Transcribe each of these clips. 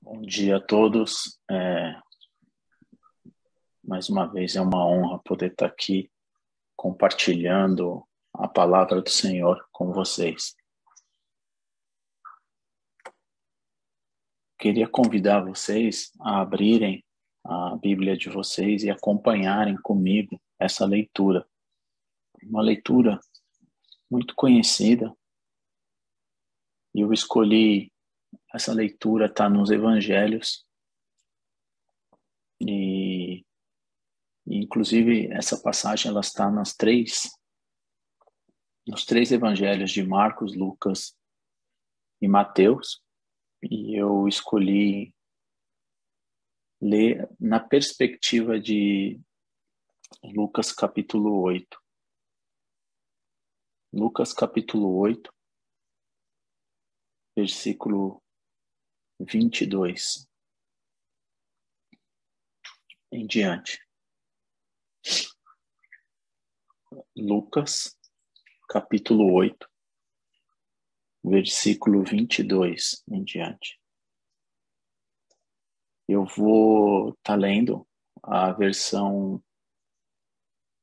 Bom dia a todos. Mais uma vez é uma honra poder estar aqui compartilhando a palavra do Senhor com vocês. Queria convidar vocês a abrirem a Bíblia de vocês e acompanharem comigo essa leitura. Uma leitura muito conhecida. E eu escolhi essa leitura, está nos Evangelhos. E inclusive essa passagem ela está nos três Evangelhos de Marcos, Lucas e Mateus. E eu escolhi ler na perspectiva de Lucas capítulo 8. Lucas capítulo 8, versículo 22 em diante. Lucas capítulo 8, versículo 22 em diante. Eu vou estar lendo a versão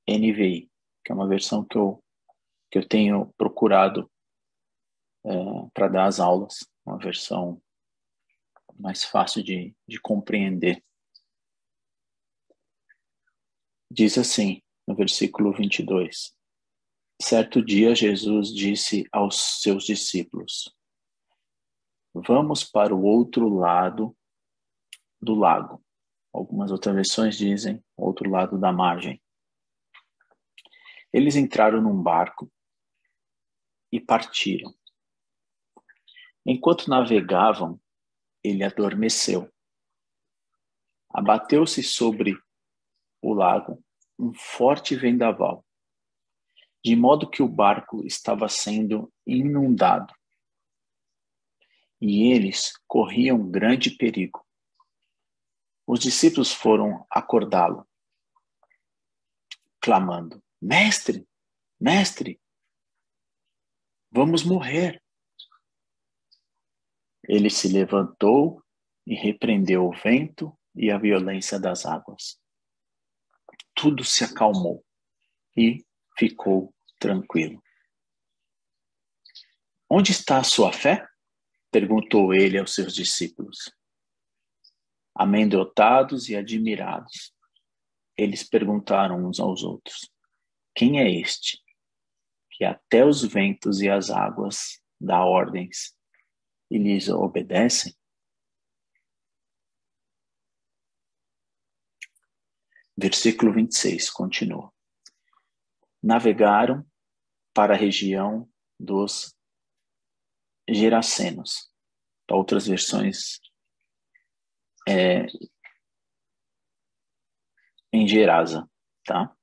NVI, que é uma versão que eu tenho procurado para dar as aulas, uma versão mais fácil de compreender. Diz assim, no versículo 22, certo dia Jesus disse aos seus discípulos, vamos para o outro lado do lago. Algumas outras versões dizem outro lado da margem. Eles entraram num barco e partiram. Enquanto navegavam, ele adormeceu. Abateu-se sobre o lago um forte vendaval, de modo que o barco estava sendo inundado. E eles corriam grande perigo. Os discípulos foram acordá-lo, clamando, Mestre, Mestre, vamos morrer. Ele se levantou e repreendeu o vento e a violência das águas. Tudo se acalmou e ficou tranquilo. Onde está a sua fé? Perguntou ele aos seus discípulos. Amedrontados e admirados, eles perguntaram uns aos outros, quem é este, que até os ventos e as águas dá ordens e lhes obedecem? Versículo 26, continua. Navegaram para a região dos Gerasenos. Outras versões em Gerasa, tá?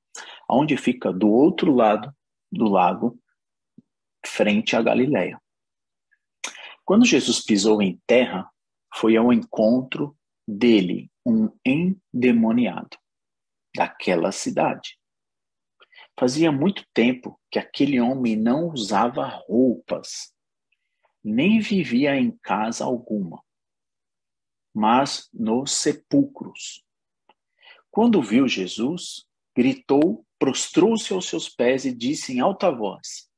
Onde fica do outro lado do lago, frente a Galileia. Quando Jesus pisou em terra, foi ao encontro dele um endemoniado daquela cidade. Fazia muito tempo que aquele homem não usava roupas, nem vivia em casa alguma, mas nos sepulcros. Quando viu Jesus, gritou, prostrou-se aos seus pés e disse em alta voz,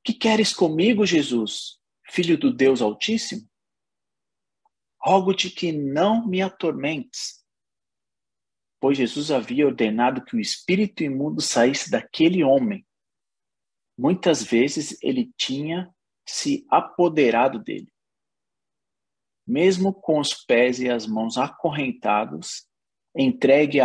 que queres comigo, Jesus, Filho do Deus Altíssimo? Rogo-te que não me atormentes. Pois Jesus havia ordenado que o espírito imundo saísse daquele homem. Muitas vezes ele tinha se apoderado dele. Mesmo com os pés e as mãos acorrentados, entregue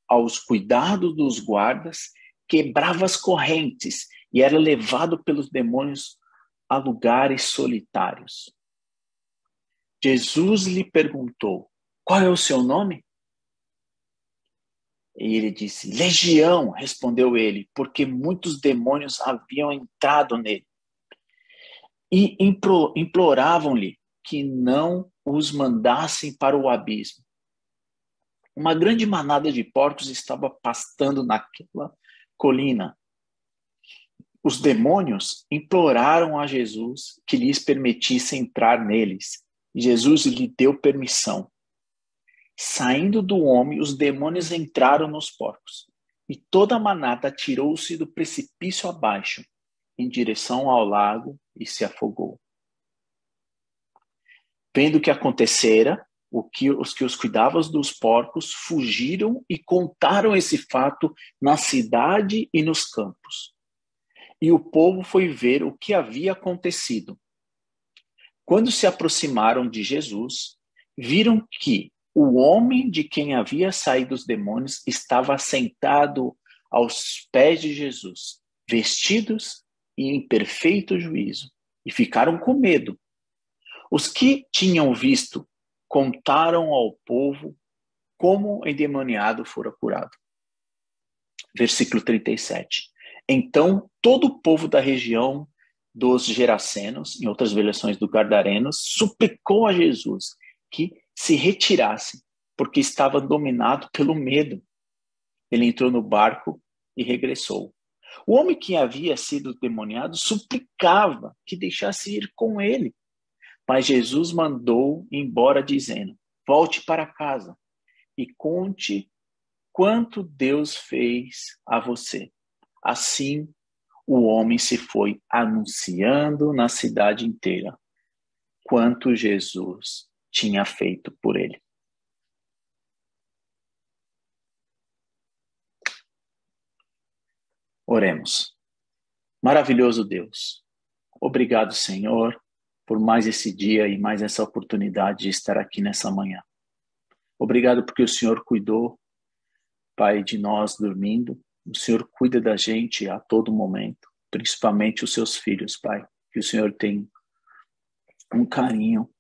aos cuidados dos guardas, quebrava as correntes e era levado pelos demônios a lugares solitários. Jesus lhe perguntou, qual é o seu nome? E ele disse, Legião, respondeu ele, porque muitos demônios haviam entrado nele. E imploravam-lhe que não os mandassem para o abismo. Uma grande manada de porcos estava pastando naquela colina. Os demônios imploraram a Jesus que lhes permitisse entrar neles, Jesus lhe deu permissão. Saindo do homem, os demônios entraram nos porcos, e toda a manada atirou-se do precipício abaixo, em direção ao lago, e se afogou. Vendo o que acontecera, os que os cuidavam dos porcos fugiram e contaram esse fato na cidade e nos campos. E o povo foi ver o que havia acontecido. Quando se aproximaram de Jesus, viram que o homem de quem havia saído os demônios estava sentado aos pés de Jesus, vestidos e em perfeito juízo, e ficaram com medo. Os que tinham visto contaram ao povo como o endemoniado fora curado. Versículo 37. Então, todo o povo da região dos Gerasenos, em outras versões do Gadarenos, suplicou a Jesus que se retirasse, porque estava dominado pelo medo. Ele entrou no barco e regressou. O homem que havia sido demoniado suplicava que deixasse ir com ele. Mas Jesus mandou embora dizendo: volte para casa e conte quanto Deus fez a você. Assim, o homem se foi anunciando na cidade inteira quanto Jesus tinha feito por ele. Oremos. Maravilhoso Deus, obrigado, Senhor, por mais esse dia e mais essa oportunidade de estar aqui nessa manhã. Obrigado porque o Senhor cuidou, Pai, de nós dormindo. O Senhor cuida da gente a todo momento, principalmente os seus filhos, Pai. Que o Senhor tem um carinho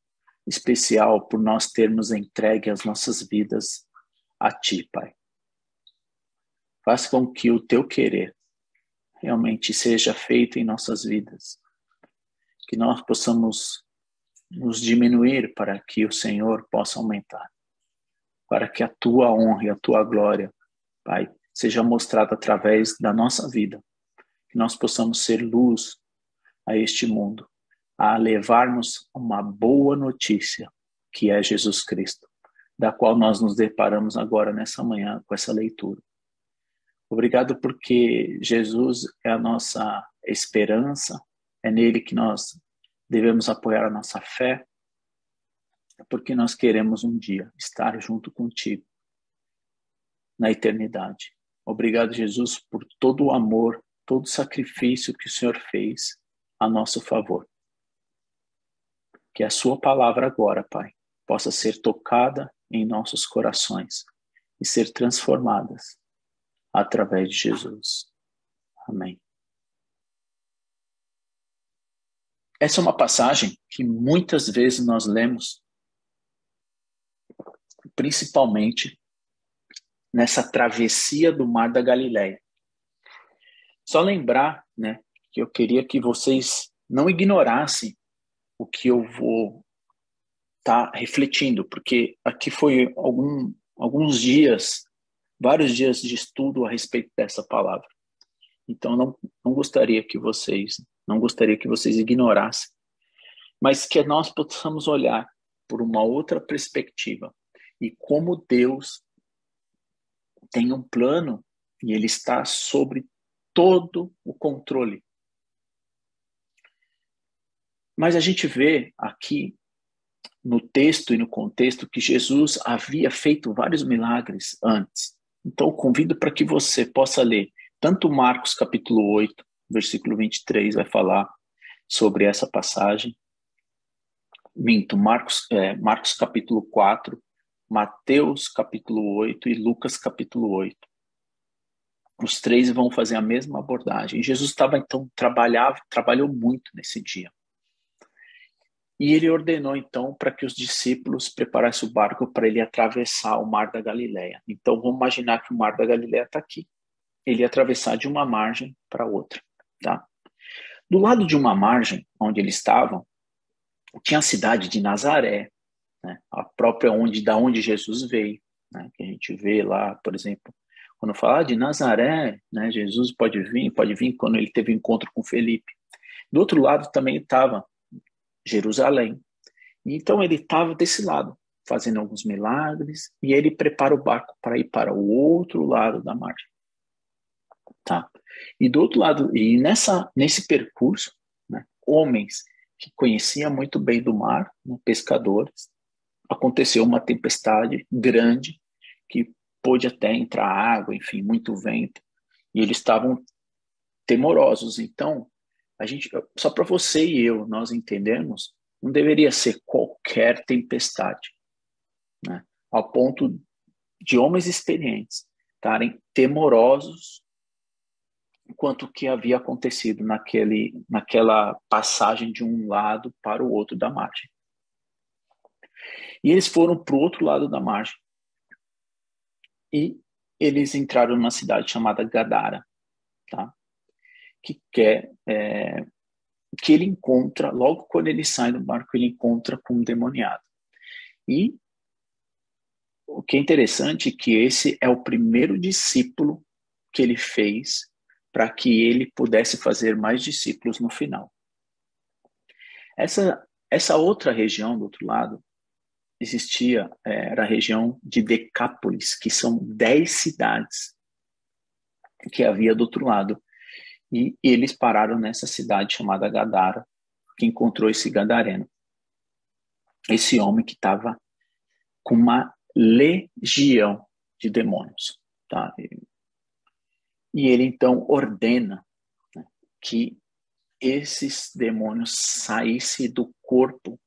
especial por nós termos entregue as nossas vidas a Ti, Pai. Faz com que o Teu querer realmente seja feito em nossas vidas. Que nós possamos nos diminuir para que o Senhor possa aumentar. Para que a Tua honra e a Tua glória, Pai, seja mostrada através da nossa vida. Que nós possamos ser luz a este mundo, a levarmos uma boa notícia, que é Jesus Cristo, da qual nós nos deparamos agora nessa manhã com essa leitura. Obrigado porque Jesus é a nossa esperança, é nele que nós devemos apoiar a nossa fé, porque nós queremos um dia estar junto contigo na eternidade. Obrigado, Jesus, por todo o amor, todo o sacrifício que o Senhor fez a nosso favor. Que a sua palavra agora, Pai, possa ser tocada em nossos corações e ser transformadas através de Jesus. Amém. Essa é uma passagem que muitas vezes nós lemos, principalmente nessa travessia do Mar da Galileia. Só lembrar, né, que eu queria que vocês não ignorassem o que eu vou estar refletindo, porque aqui foi alguns dias, vários dias de estudo a respeito dessa palavra. Então não gostaria que vocês ignorassem, mas que nós possamos olhar por uma outra perspectiva e como Deus tem um plano e Ele está sobre todo o controle. Mas a gente vê aqui no texto e no contexto que Jesus havia feito vários milagres antes. Então eu convido para que você possa ler tanto Marcos capítulo 8, versículo 23, vai falar sobre essa passagem. Marcos capítulo 4, Mateus capítulo 8 e Lucas capítulo 8. Os três vão fazer a mesma abordagem. Jesus trabalhou muito nesse dia. E ele ordenou, então, para que os discípulos preparassem o barco para ele atravessar o Mar da Galileia. Então, vamos imaginar que o Mar da Galileia está aqui. Ele ia atravessar de uma margem para outra. Tá? Do lado de uma margem, onde eles estavam, tinha a cidade de Nazaré, né? A própria da onde Jesus veio. Né? Que a gente vê lá, por exemplo, quando fala de Nazaré, né? Jesus pode vir quando ele teve encontro com Felipe. Do outro lado também estava Jerusalém. Então ele estava desse lado, fazendo alguns milagres, e ele prepara o barco para ir para o outro lado da margem. Tá? E do outro lado, e nesse percurso, né, homens que conheciam muito bem do mar, né, pescadores, aconteceu uma tempestade grande que pôde até entrar água, enfim, muito vento, e eles estavam temorosos. Então, a gente, só para você e eu nós entendermos, não deveria ser qualquer tempestade, né? Ao ponto de homens experientes estarem temorosos quanto o que havia acontecido naquela passagem de um lado para o outro da margem. E eles foram para o outro lado da margem. E eles entraram numa cidade chamada Gadara, tá? Que ele encontra, logo quando ele sai do barco, ele encontra com um demoniado. E o que é interessante é que esse é o primeiro discípulo que ele fez para que ele pudesse fazer mais discípulos no final. Essa outra região do outro lado existia, era a região de Decápolis, que são 10 cidades que havia do outro lado. E eles pararam nessa cidade chamada Gadara, que encontrou esse gadareno. Esse homem que estava com uma legião de demônios. Tá? E ele então ordena, né, que esses demônios saíssem do corpo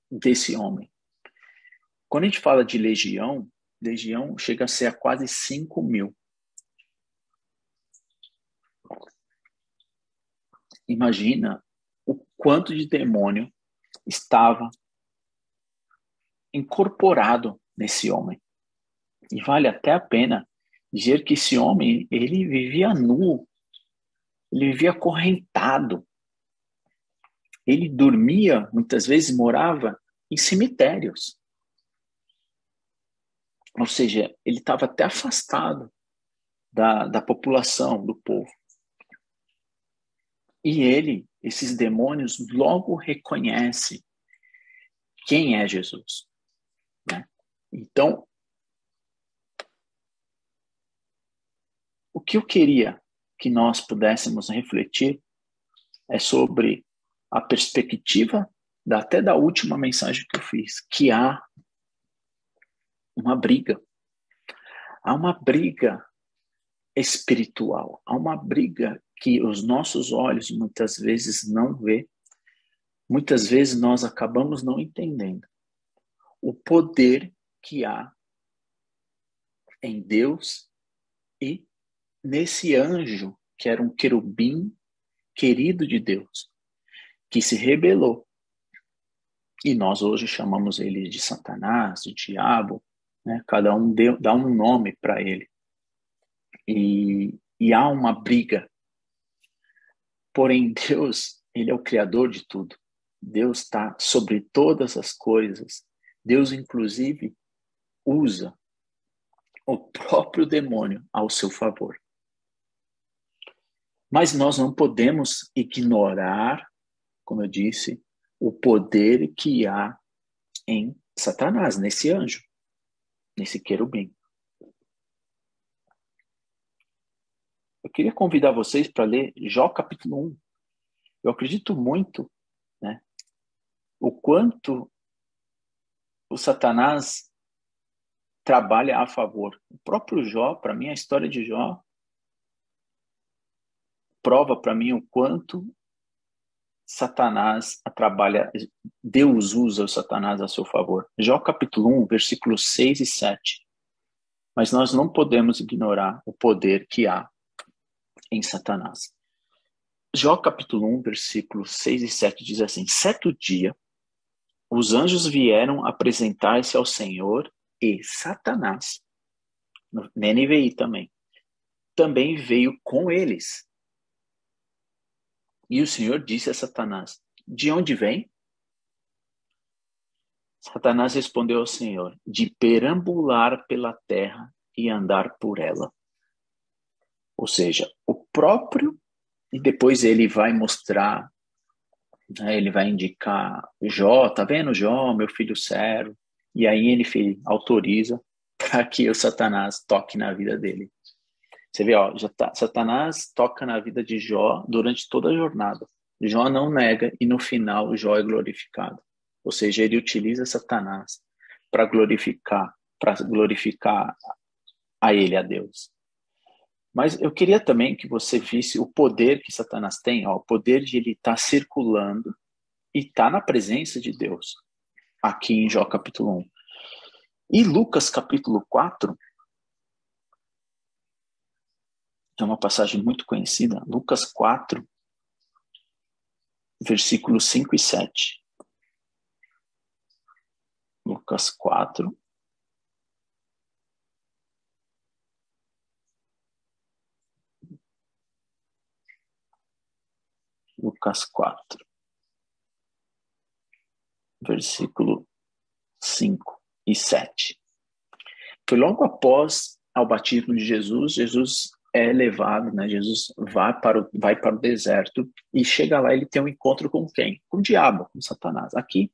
desse homem. Quando a gente fala de legião chega a ser a quase 5.000. Imagina o quanto de demônio estava incorporado nesse homem. E vale até a pena dizer que esse homem, ele vivia nu, ele vivia acorrentado, ele dormia, muitas vezes morava em cemitérios. Ou seja, ele estava até afastado da população, do povo. E esses demônios, logo reconhecem quem é Jesus, né? Então, o que eu queria que nós pudéssemos refletir é sobre a perspectiva até da última mensagem que eu fiz, que há uma briga. Há uma briga espiritual, há uma briga que os nossos olhos muitas vezes não vê. Muitas vezes nós acabamos não entendendo o poder que há em Deus e nesse anjo que era um querubim querido de Deus, que se rebelou. E nós hoje chamamos ele de Satanás, de diabo, né? Cada um dá um nome para ele. E há uma briga. Porém, Deus, ele é o criador de tudo. Deus está sobre todas as coisas. Deus, inclusive, usa o próprio demônio ao seu favor. Mas nós não podemos ignorar, como eu disse, o poder que há em Satanás, nesse anjo, nesse querubim. Eu queria convidar vocês para ler Jó capítulo 1. Eu acredito muito, né, o quanto o Satanás trabalha a favor. O próprio Jó, para mim, a história de Jó prova para mim o quanto Satanás trabalha, Deus usa o Satanás a seu favor. Jó capítulo 1, versículos 6 e 7. Mas nós não podemos ignorar o poder que há em Satanás. Jó capítulo 1, versículos 6 e 7 diz assim: certo dia, os anjos vieram apresentar-se ao Senhor e Satanás, no NVI também veio com eles. E o Senhor disse a Satanás: de onde vem? Satanás respondeu ao Senhor: de perambular pela terra e andar por ela. Ou seja, o próprio, e depois ele vai mostrar né? Ele vai indicar Jó, tá vendo Jó, meu filho servo? E aí ele autoriza para que o Satanás toque na vida dele. Você vê, ó, Satanás toca na vida de Jó durante toda a jornada. Jó não nega e no final Jó é glorificado. Ou seja, ele utiliza Satanás para glorificar a ele, a Deus. Mas eu queria também que você visse o poder que Satanás tem, ó, o poder de ele estar circulando e estar na presença de Deus, aqui em Jó capítulo 1. E Lucas capítulo 4, é uma passagem muito conhecida, Lucas 4, versículos 5 e 7. Lucas 4. Lucas 4, versículo 5 e 7. Foi logo após ao batismo de Jesus, Jesus é levado, né? Jesus vai para o deserto e chega lá, ele tem um encontro com quem? Com o diabo, com Satanás. Aqui,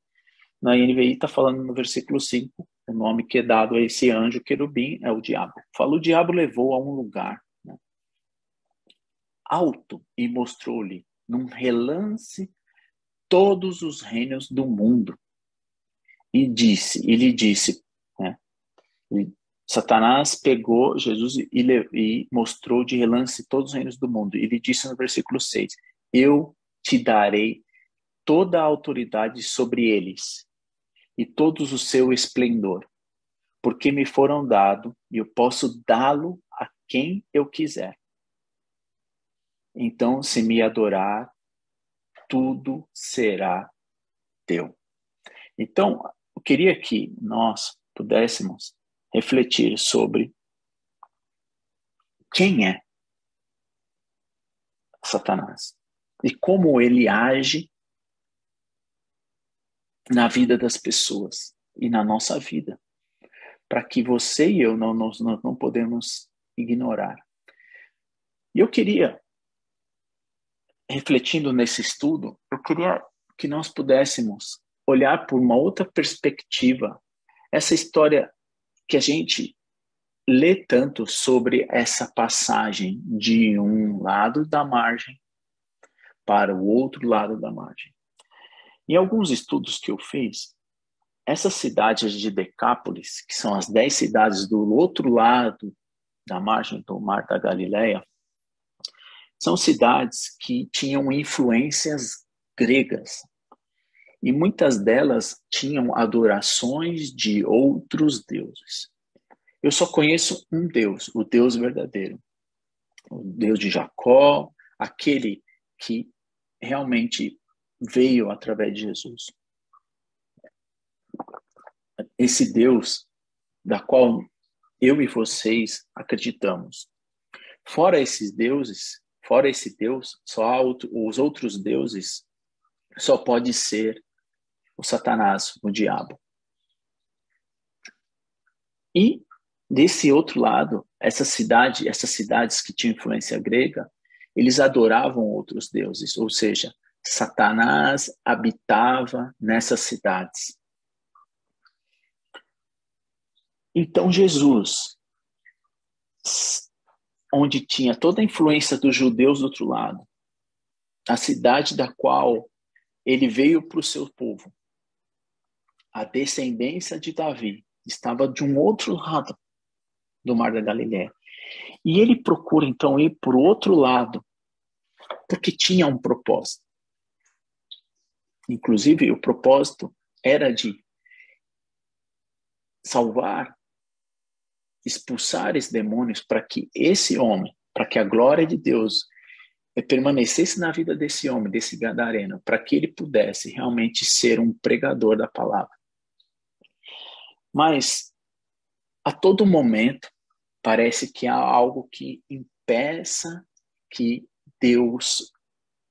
na NVI, está falando no versículo 5, o nome que é dado a esse anjo querubim é o diabo. Fala, o diabo levou a um lugar, né, alto e mostrou-lhe, num relance, todos os reinos do mundo. E lhe disse, né, Satanás pegou Jesus e mostrou de relance todos os reinos do mundo. E lhe disse no versículo 6, eu te darei toda a autoridade sobre eles e todos o seu esplendor, porque me foram dado e eu posso dá-lo a quem eu quiser. Então, se me adorar, tudo será teu. Então, eu queria que nós pudéssemos refletir sobre quem é Satanás e como ele age na vida das pessoas e na nossa vida, para que você e eu nós não podemos ignorar. E eu queria, refletindo nesse estudo, eu queria que nós pudéssemos olhar por uma outra perspectiva essa história que a gente lê tanto sobre essa passagem de um lado da margem para o outro lado da margem. Em alguns estudos que eu fiz, essas cidades de Decápolis, que são as 10 cidades do outro lado da margem do Mar da Galileia, são cidades que tinham influências gregas. E muitas delas tinham adorações de outros deuses. Eu só conheço um Deus, o Deus verdadeiro. O Deus de Jacó, aquele que realmente veio através de Jesus. Esse Deus da qual eu e vocês acreditamos. Fora esses deuses, fora esse Deus, os outros deuses só pode ser o Satanás, o diabo. E desse outro lado, essas cidades que tinham influência grega, eles adoravam outros deuses, ou seja, Satanás habitava nessas cidades. Então Jesus, onde tinha toda a influência dos judeus do outro lado, a cidade da qual ele veio para o seu povo, a descendência de Davi, estava de um outro lado do Mar da Galileia. E ele procura então ir para o outro lado, porque tinha um propósito. Inclusive, o propósito era de salvar, expulsar esses demônios para que esse homem, para que a glória de Deus permanecesse na vida desse homem, desse gadareno, para que ele pudesse realmente ser um pregador da palavra. Mas, a todo momento, parece que há algo que impeça que Deus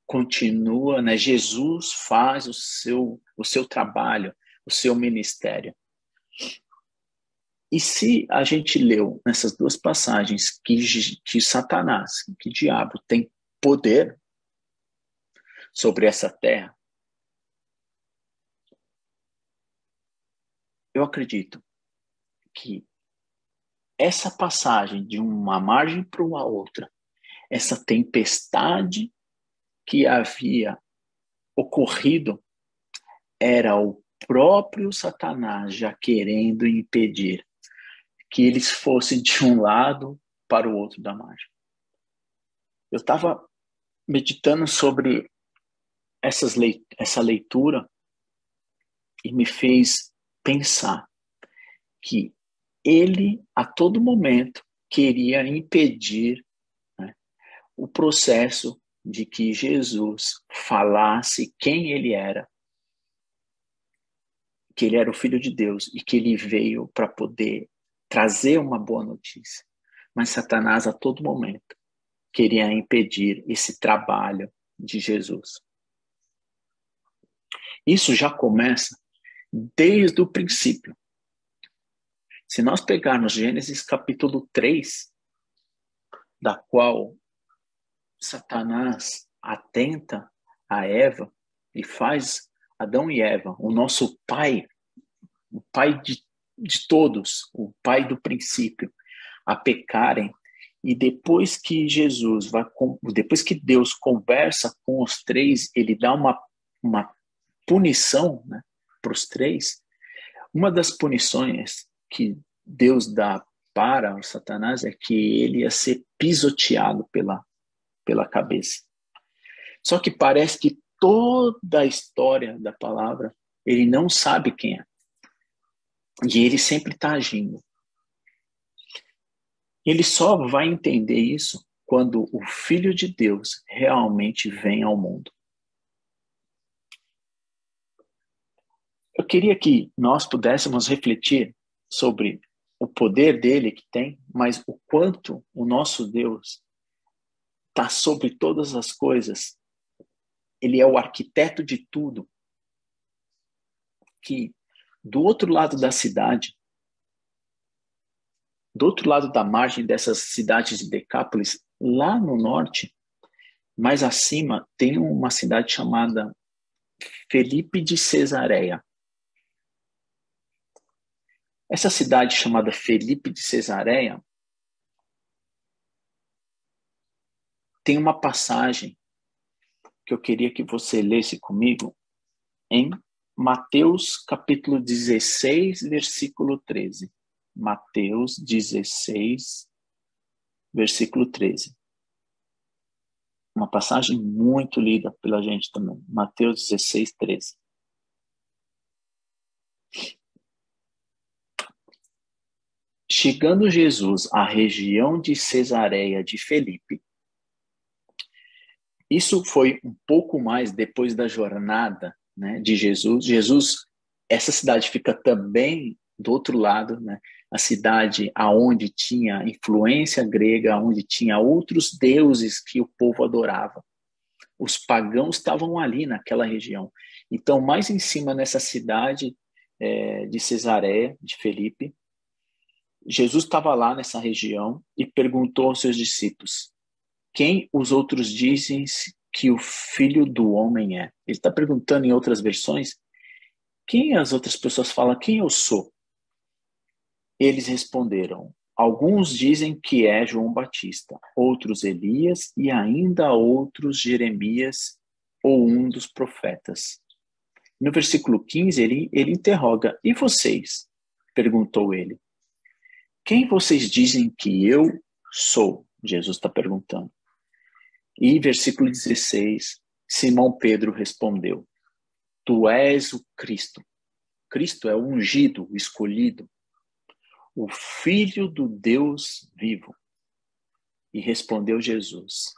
continua, né? Jesus faz o seu trabalho, o seu ministério. E se a gente leu nessas duas passagens que Satanás, que diabo tem poder sobre essa terra, eu acredito que essa passagem de uma margem para uma outra, essa tempestade que havia ocorrido, era o próprio Satanás já querendo impedir que eles fossem de um lado para o outro da margem. Eu estava meditando sobre essa leitura e me fez pensar que ele, a todo momento, queria impedir, né, o processo de que Jesus falasse quem ele era, que ele era o Filho de Deus e que ele veio para poder trazer uma boa notícia. Mas Satanás, a todo momento, queria impedir esse trabalho de Jesus. Isso já começa desde o princípio. Se nós pegarmos Gênesis capítulo 3, da qual Satanás atenta a Eva e faz Adão e Eva, o nosso pai, o pai de todos, o pai do princípio, a pecarem. E depois que depois que Deus conversa com os três, ele dá uma punição, né, para os três. Uma das punições que Deus dá para o Satanás é que ele ia ser pisoteado pela cabeça. Só que parece que toda a história da palavra, ele não sabe quem é. E ele sempre está agindo. Ele só vai entender isso quando o Filho de Deus realmente vem ao mundo. Eu queria que nós pudéssemos refletir sobre o poder dele que tem, mas o quanto o nosso Deus está sobre todas as coisas. Ele é o arquiteto de tudo. Que do outro lado da cidade, do outro lado da margem dessas cidades de Decápolis, lá no norte, mais acima, tem uma cidade chamada Felipe de Cesareia. Essa cidade chamada Felipe de Cesareia tem uma passagem que eu queria que você lesse comigo em Mateus capítulo 16, versículo 13. Mateus 16, versículo 13. Uma passagem muito lida pela gente também. Mateus 16, 13. Chegando Jesus à região de Cesareia de Felipe, isso foi um pouco mais depois da jornada, né, de Jesus. Essa cidade fica também do outro lado, né, a cidade aonde tinha influência grega, onde tinha outros deuses que o povo adorava. Os pagãos estavam ali naquela região. Então, mais em cima nessa cidade de Cesareia, de Felipe, Jesus estava lá nessa região e perguntou aos seus discípulos: quem os outros dizem que o Filho do Homem é? Ele está perguntando em outras versões, quem as outras pessoas falam, quem eu sou? Eles responderam, alguns dizem que é João Batista, outros Elias e ainda outros Jeremias ou um dos profetas. No versículo 15, ele interroga, e vocês? Perguntou ele. Quem vocês dizem que eu sou? Jesus está perguntando. E versículo 16, Simão Pedro respondeu, tu és o Cristo. Cristo é o ungido, o escolhido, o Filho do Deus vivo. E respondeu Jesus,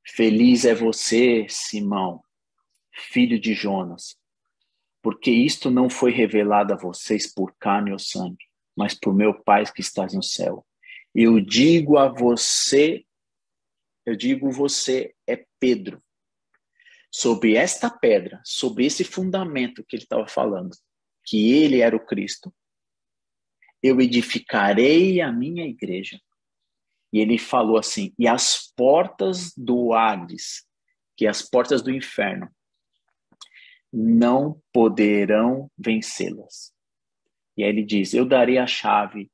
feliz é você, Simão, filho de Jonas, porque isto não foi revelado a vocês por carne ou sangue, mas por meu Pai que estás no céu. Você é Pedro. Sobre esta pedra, sobre esse fundamento que ele estava falando, que ele era o Cristo, eu edificarei a minha igreja. E ele falou assim, e as portas do Hades, que as portas do inferno, não poderão vencê-las. E aí ele diz, eu darei a chave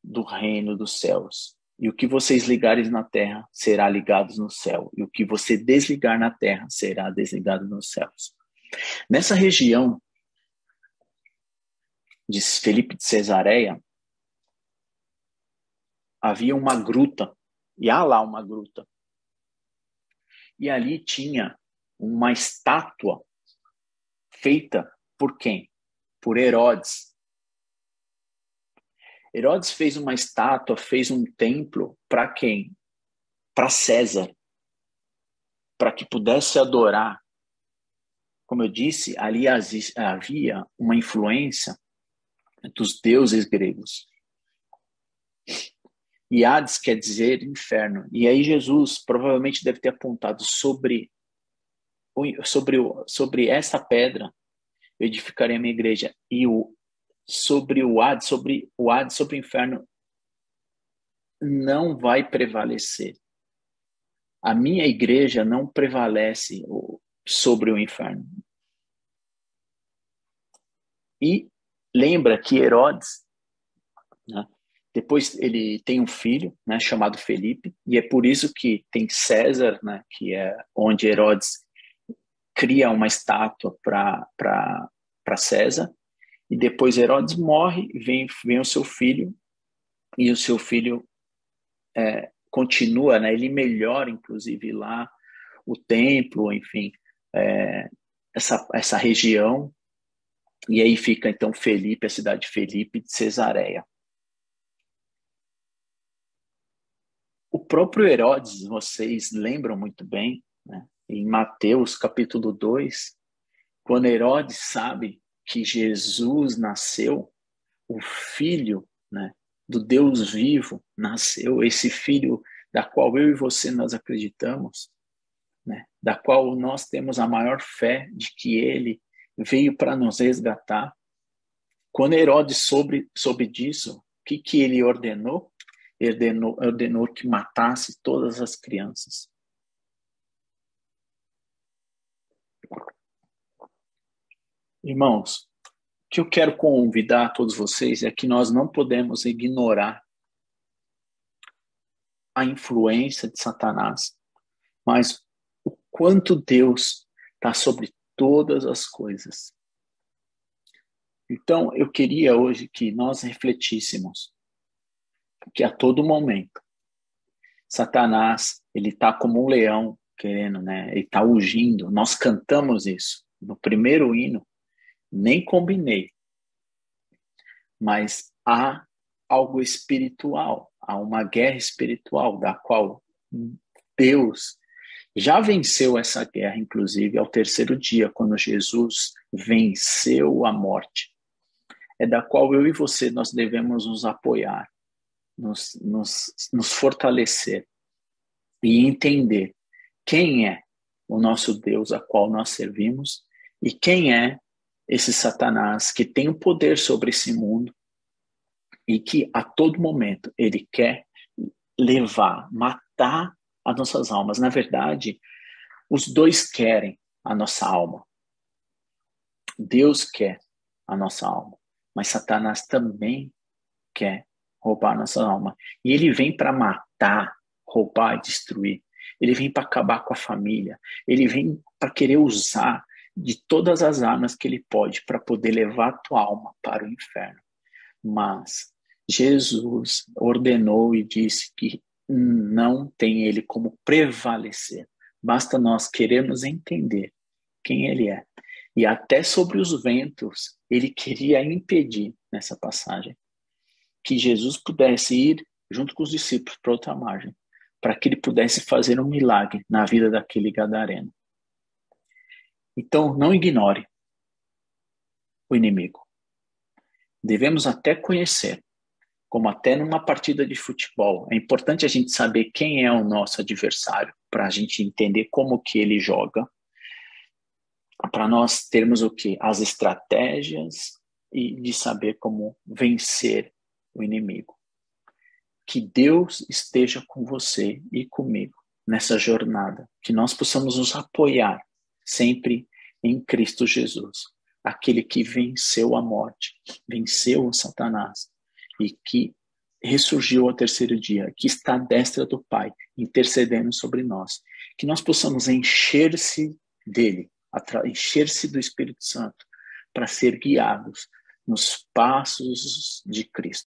do reino dos céus. E o que vocês ligarem na terra será ligado no céu. E o que você desligar na terra será desligado nos céus. Nessa região de Felipe de Cesareia, havia uma gruta. E há lá uma gruta. E ali tinha uma estátua feita por quem? Por Herodes. Herodes fez uma estátua, fez um templo para quem? Para César. Para que pudesse adorar. Como eu disse, ali havia uma influência dos deuses gregos. E Hades quer dizer inferno. E aí Jesus provavelmente deve ter apontado sobre essa pedra eu edificarei a minha igreja. E sobre o Hades, sobre o inferno, não vai prevalecer. A minha igreja não prevalece sobre o inferno. E lembra que Herodes, né, depois ele tem um filho, né, chamado Felipe, e é por isso que tem César, né, que é onde Herodes cria uma estátua para César, e depois Herodes morre, vem o seu filho, e o seu filho continua, né, ele melhora, inclusive, lá o templo, enfim, essa região, e aí fica, então, Felipe, a cidade de Felipe de Cesareia. O próprio Herodes, vocês lembram muito bem, né? Em Mateus capítulo 2, quando Herodes sabe que Jesus nasceu, o filho, né, do Deus vivo nasceu, esse filho da qual eu e você nós acreditamos, né, da qual nós temos a maior fé de que ele veio para nos resgatar. Quando Herodes soube disso, o que ele ordenou? Ordenou que matasse todas as crianças. Irmãos, o que eu quero convidar a todos vocês é que nós não podemos ignorar a influência de Satanás, mas o quanto Deus está sobre todas as coisas. Então, eu queria hoje que nós refletíssemos que a todo momento Satanás, ele está como um leão querendo, né? Ele está ungindo. Nós cantamos isso no primeiro hino, nem combinei, mas há algo espiritual, há uma guerra espiritual da qual Deus já venceu essa guerra, inclusive ao terceiro dia, quando Jesus venceu a morte. É da qual eu e você nós devemos nos apoiar, nos fortalecer e entender quem é o nosso Deus a qual nós servimos e quem é esse Satanás que tem o poder sobre esse mundo e que a todo momento ele quer levar, matar as nossas almas. Na verdade, os dois querem a nossa alma. Deus quer a nossa alma, mas Satanás também quer roubar a nossa alma. E ele vem para matar, roubar e destruir. Ele vem para acabar com a família. Ele vem para querer usar de todas as armas que ele pode para poder levar a tua alma para o inferno. Mas Jesus ordenou e disse que não tem ele como prevalecer. Basta nós querermos entender quem ele é. E até sobre os ventos, ele queria impedir, nessa passagem, que Jesus pudesse ir junto com os discípulos para outra margem, para que ele pudesse fazer um milagre na vida daquele gadareno. Então, não ignore o inimigo. Devemos até conhecer, como até numa partida de futebol. É importante a gente saber quem é o nosso adversário, para a gente entender como que ele joga, para nós termos o quê? As estratégias e de saber como vencer o inimigo. Que Deus esteja com você e comigo nessa jornada, que nós possamos nos apoiar sempre em Cristo Jesus, aquele que venceu a morte, venceu o Satanás e que ressurgiu ao terceiro dia, que está à destra do Pai, intercedendo sobre nós. Que nós possamos encher-se dele, encher-se do Espírito Santo, para ser guiados nos passos de Cristo.